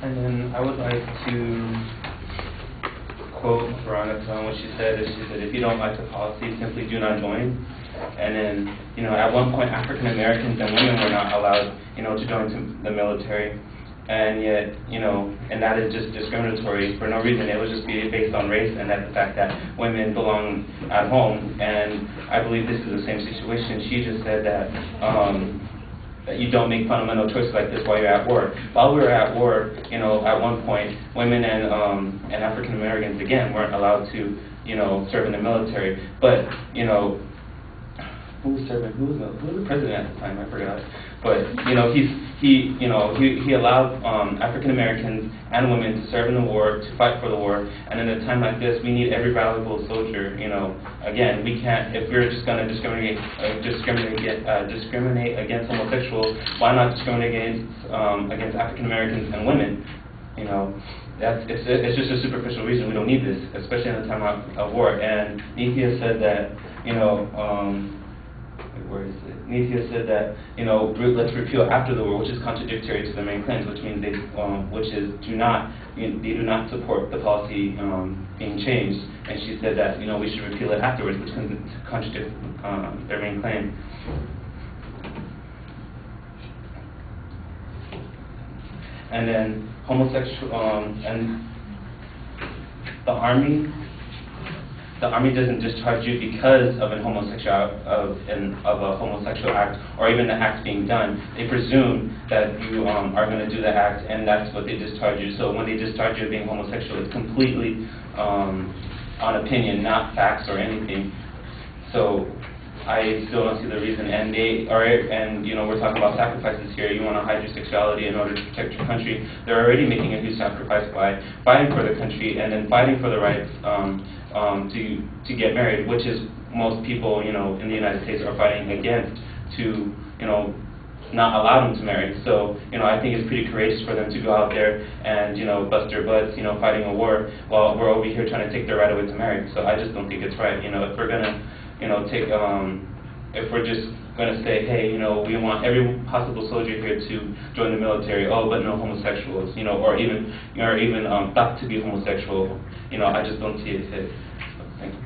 And then I would like to quote Veronica on what she said. She said, if you don't like the policy, simply do not join. And then, at one point, African Americans and women were not allowed, to join the military. And yet, and that is just discriminatory for no reason. It would just be based on race and that the fact that women belong at home. And I believe this is the same situation. She just said that that you don't make fundamental choices like this while you're at war. While we were at war, at one point, women and African Americans again weren't allowed to, serve in the military. But who was the president at the time? I forgot. But he allowed African Americans and women to serve in the war, to fight for the war. And in a time like this, we need every valuable soldier. Again, we can't, if we're just going to discriminate against homosexuals, why not discriminate against African Americans and women? It's just a superficial reason. We don't need this, especially in a time of war. And Nithya said that, where is it? Nithya said that, let's repeal after the war, which is contradictory to the main claims, which means they do not support the policy being changed. And she said that, we should repeal it afterwards, which contradicts their main claim. And then homosexual, and the Army doesn't discharge you because of a homosexual act or even the act being done. They presume that you are going to do the act, and that's what they discharge you. So when they discharge you of being homosexual, it's completely on opinion, not facts or anything. So I still don't see the reason. And we're talking about sacrifices here. You want to hide your sexuality in order to protect your country. They're already making a huge sacrifice by fighting for the country and then fighting for the rights to get married, which is most people, in the United States are fighting against to, not allow them to marry. So, I think it's pretty courageous for them to go out there and, bust their butts, fighting a war while we're over here trying to take their right away to marry. So I just don't think it's right. If we're gonna, if we're just gonna say, hey, we want every possible soldier here to join the military, but no homosexuals, or even thought to be homosexual, I just don't see it fit. So, thank you.